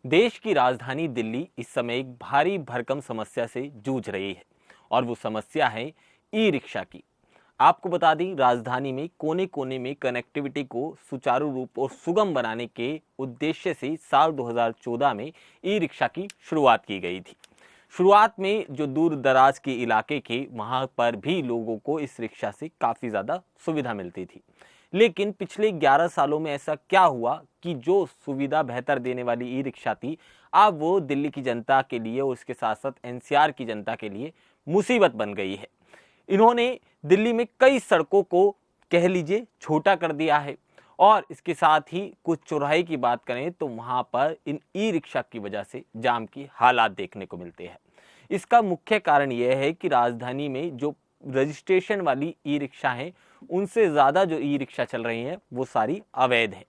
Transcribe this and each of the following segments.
देश की राजधानी दिल्ली इस समय एक भारी भरकम समस्या से जूझ रही है और वो समस्या है ई रिक्शा की। आपको बता दें, राजधानी में कोने कोने में कनेक्टिविटी को सुचारू रूप और सुगम बनाने के उद्देश्य से साल 2014 में ई रिक्शा की शुरुआत की गई थी। शुरुआत में जो दूर दराज के इलाके के वहां पर भी लोगों को इस रिक्शा से काफ़ी ज़्यादा सुविधा मिलती थी। लेकिन पिछले 11 सालों में ऐसा क्या हुआ कि जो सुविधा बेहतर देने वाली ई रिक्शा थी, अब वो दिल्ली की जनता के लिए और उसके साथ साथ एनसीआर की जनता के लिए मुसीबत बन गई है। इन्होंने दिल्ली में कई सड़कों को कह लीजिए छोटा कर दिया है और इसके साथ ही कुछ चौराहे की बात करें तो वहां पर इन ई रिक्शा की वजह से जाम की हालात देखने को मिलते हैं। इसका मुख्य कारण यह है कि राजधानी में जो रजिस्ट्रेशन वाली ई रिक्शा हैं, उनसे ज़्यादा जो ई रिक्शा चल रही हैं वो सारी अवैध हैं।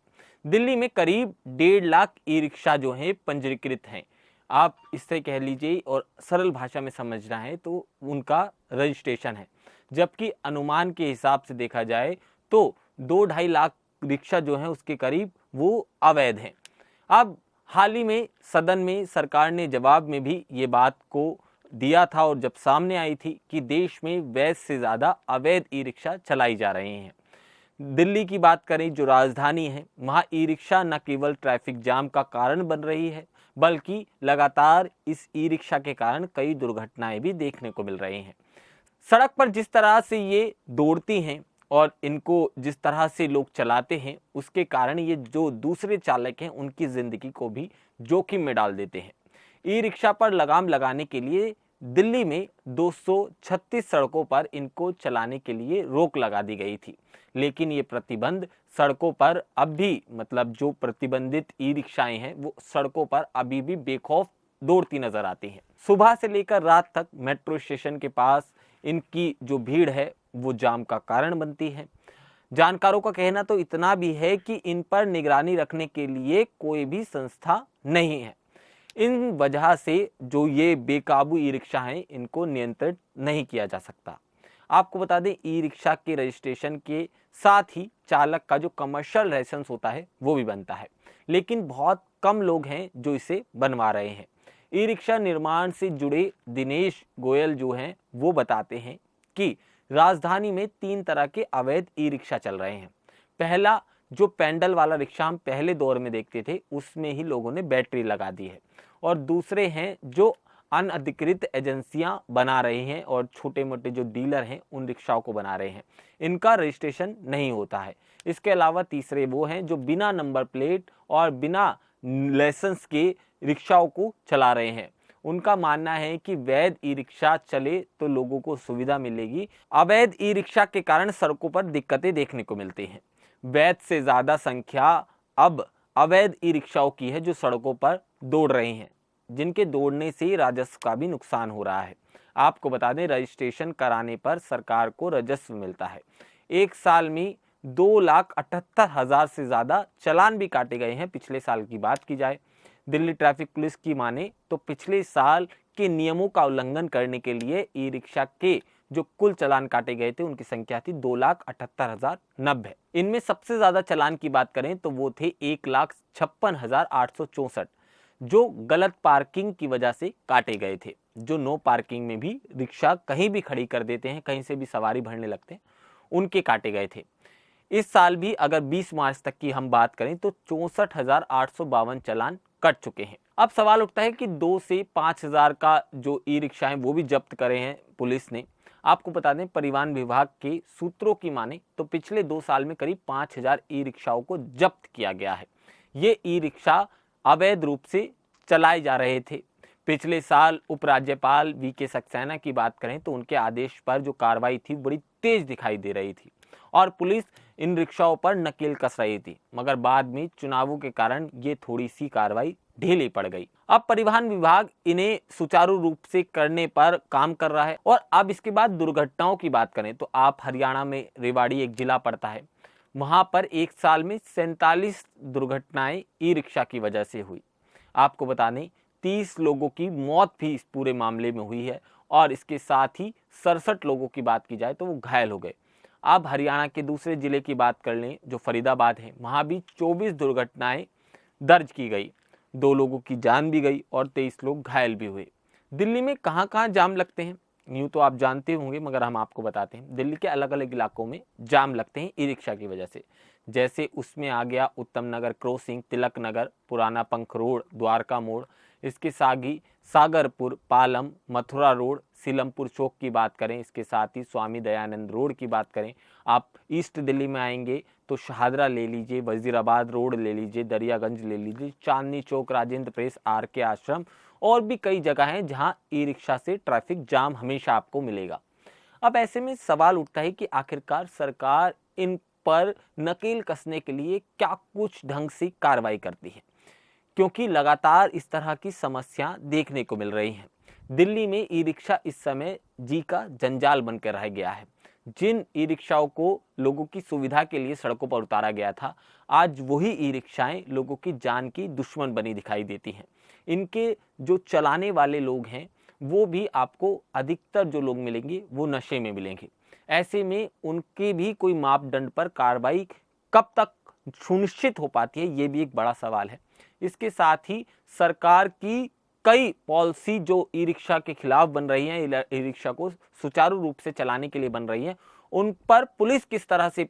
दिल्ली में करीब 1.5 लाख ई रिक्शा जो हैं पंजीकृत हैं। आप इससे कह लीजिए और सरल भाषा में समझना है तो उनका रजिस्ट्रेशन है, जबकि अनुमान के हिसाब से देखा जाए तो 2-2.5 लाख रिक्शा जो हैं उसके करीब वो अवैध हैं। अब हाल ही में सदन में सरकार ने जवाब में भी ये बात को दिया था और जब सामने आई थी कि देश में वैध से ज़्यादा अवैध ई रिक्शा चलाई जा रही हैं। दिल्ली की बात करें, जो राजधानी है, वहाँ ई रिक्शा न केवल ट्रैफिक जाम का कारण बन रही है, बल्कि लगातार इस ई रिक्शा के कारण कई दुर्घटनाएं भी देखने को मिल रही हैं। सड़क पर जिस तरह से ये दौड़ती हैं और इनको जिस तरह से लोग चलाते हैं, उसके कारण ये जो दूसरे चालक हैं उनकी ज़िंदगी को भी जोखिम में डाल देते हैं। ई रिक्शा पर लगाम लगाने के लिए दिल्ली में 236 सड़कों पर इनको चलाने के लिए रोक लगा दी गई थी, लेकिन ये प्रतिबंध सड़कों पर अब भी मतलब जो प्रतिबंधित ई रिक्शाएं हैं वो सड़कों पर अभी भी बेखौफ दौड़ती नजर आती हैं। सुबह से लेकर रात तक मेट्रो स्टेशन के पास इनकी जो भीड़ है वो जाम का कारण बनती है। जानकारों का कहना तो इतना भी है कि इन पर निगरानी रखने के लिए कोई भी संस्था नहीं है। इन वजह से जो ये बेकाबू ई रिक्शा हैं इनको नियंत्रित नहीं किया जा सकता। आपको बता दें, ई रिक्शा के रजिस्ट्रेशन के साथ ही चालक का जो कमर्शियल लाइसेंस होता है वो भी बनता है, लेकिन बहुत कम लोग हैं जो इसे बनवा रहे हैं। ई रिक्शा निर्माण से जुड़े दिनेश गोयल जो हैं वो बताते हैं कि राजधानी में 3 तरह के अवैध ई रिक्शा चल रहे हैं। पहला, जो पैडल वाला रिक्शा हम पहले दौर में देखते थे, उसमें ही लोगों ने बैटरी लगा दी है। और दूसरे हैं जो अनधिकृत एजेंसियां बना रहे हैं और छोटे मोटे जो डीलर हैं उन रिक्शाओं को बना रहे हैं, इनका रजिस्ट्रेशन नहीं होता है। इसके अलावा तीसरे वो हैं जो बिना नंबर प्लेट और बिना लाइसेंस के रिक्शाओं को चला रहे हैं। उनका मानना है कि वैध ई रिक्शा चले तो लोगों को सुविधा मिलेगी, अवैध ई रिक्शा के कारण सड़कों पर दिक्कतें देखने को मिलती हैं। वैध से ज़्यादा संख्या अब अवैध ई रिक्शाओं की है जो सड़कों पर दौड़ रही हैं, जिनके दौड़ने से राजस्व का भी नुकसान हो रहा है। आपको बता दें, रजिस्ट्रेशन कराने पर सरकार को राजस्व मिलता है। एक साल में 2,78,000 से ज़्यादा चालान भी काटे गए हैं। पिछले साल की बात की जाए, दिल्ली ट्रैफिक पुलिस की माने तो पिछले साल के नियमों का उल्लंघन करने के लिए ई रिक्शा के जो कुल चालान काटे गए थे उनकी संख्या थी 2,78,090। इनमें सबसे ज़्यादा चालान की बात करें तो वो थे 1,56,864 जो गलत पार्किंग की वजह से काटे गए थे। जो नो पार्किंग में भी रिक्शा कहीं भी खड़ी कर देते हैं, कहीं से भी सवारी भरने लगते हैं, उनके काटे गए थे। इस साल भी अगर 20 मार्च तक की हम बात करें तो 64,852 चालान कट चुके हैं। अब सवाल उठता है कि 2 से 5,000 का जो ई रिक्शा है वो भी जब्त करे हैं पुलिस ने। आपको बता दें, परिवहन विभाग के सूत्रों की माने तो पिछले 2 साल में करीब 5,000 ई रिक्शाओं को जब्त किया गया है। ये ई रिक्शा अवैध रूप से चलाए जा रहे थे। पिछले साल उपराज्यपाल वी.के. सक्सेना की बात करें तो उनके आदेश पर जो कार्रवाई थी बड़ी तेज दिखाई दे रही थी और पुलिस इन रिक्शाओं पर नकेल कस रही थी, मगर बाद में चुनावों के कारण ये थोड़ी सी कार्रवाई ढीली पड़ गई। अब परिवहन विभाग इन्हें सुचारू रूप से करने पर काम कर रहा है। और अब इसके बाद दुर्घटनाओं की बात करें तो आप हरियाणा में रेवाड़ी एक जिला पड़ता है, वहां पर एक साल में 47 दुर्घटनाएं ई रिक्शा की वजह से हुई। आपको बता दें, 30 लोगों की मौत भी इस पूरे मामले में हुई है और इसके साथ ही 67 लोगों की बात की जाए तो वो घायल हो गए। अब हरियाणा के दूसरे जिले की बात कर लें जो फरीदाबाद है, वहाँ भी 24 दुर्घटनाएं दर्ज की गई। 2 लोगों की जान भी गई और 23 लोग घायल भी हुए। दिल्ली में कहाँ कहाँ जाम लगते हैं, यूँ तो आप जानते होंगे मगर हम आपको बताते हैं। दिल्ली के अलग अलग इलाकों में जाम लगते हैं ई रिक्शा की वजह से। जैसे उसमें आ गया उत्तम नगर क्रॉसिंग, तिलक नगर, पुराना पंख रोड, द्वारका मोड़, इसके सागी सागरपुर, पालम, मथुरा रोड, सीलमपुर चौक की बात करें, इसके साथ ही स्वामी दयानंद रोड की बात करें। आप ईस्ट दिल्ली में आएंगे तो शहादरा ले लीजिए, वजीराबाद रोड ले लीजिए, दरियागंज ले लीजिए, चांदनी चौक, राजेंद्र प्रेस, आर के आश्रम और भी कई जगह हैं जहां ई रिक्शा से ट्रैफिक जाम हमेशा आपको मिलेगा। अब ऐसे में सवाल उठता है कि आखिरकार सरकार इन पर नकेल कसने के लिए क्या कुछ ढंग से कार्रवाई करती है, क्योंकि लगातार इस तरह की समस्या देखने को मिल रही हैं। दिल्ली में ई रिक्शा इस समय जी का जंजाल बनकर रह गया है। जिन ई रिक्शाओं को लोगों की सुविधा के लिए सड़कों पर उतारा गया था, आज वही ई रिक्शाएं लोगों की जान की दुश्मन बनी दिखाई देती हैं। इनके जो चलाने वाले लोग हैं वो भी आपको अधिकतर जो लोग मिलेंगे वो नशे में मिलेंगे। ऐसे में उनके भी कोई मापदंड पर कार्रवाई कब तक सुनिश्चित हो पाती है, ये भी एक बड़ा सवाल है। इसके साथ ही सरकार की कई पॉलिसी जो ई रिक्शा के खिलाफ बन रही हैं, ई रिक्शा को सुचारू रूप से चलाने के लिए बन रही हैं, उन पर पुलिस किस तरह से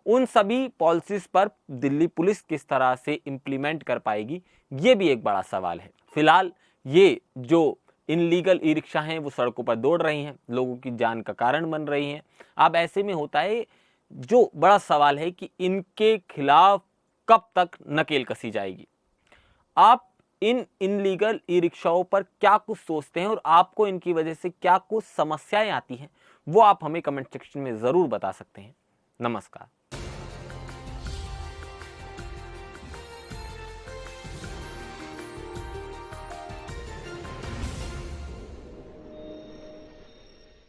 उन सभी पॉलिसीज पर दिल्ली पुलिस किस तरह से इम्प्लीमेंट कर पाएगी, ये भी एक बड़ा सवाल है। फिलहाल ये जो इनलीगल ई रिक्शा हैं वो सड़कों पर दौड़ रही हैं, लोगों की जान का कारण बन रही हैं। अब ऐसे में होता है, जो बड़ा सवाल है कि इनके खिलाफ कब तक नकेल कसी जाएगी। आप इन इनलीगल ई रिक्शाओं पर क्या कुछ सोचते हैं और आपको इनकी वजह से क्या कुछ समस्याएं आती हैं, वो आप हमें कमेंट सेक्शन में ज़रूर बता सकते हैं। नमस्कार।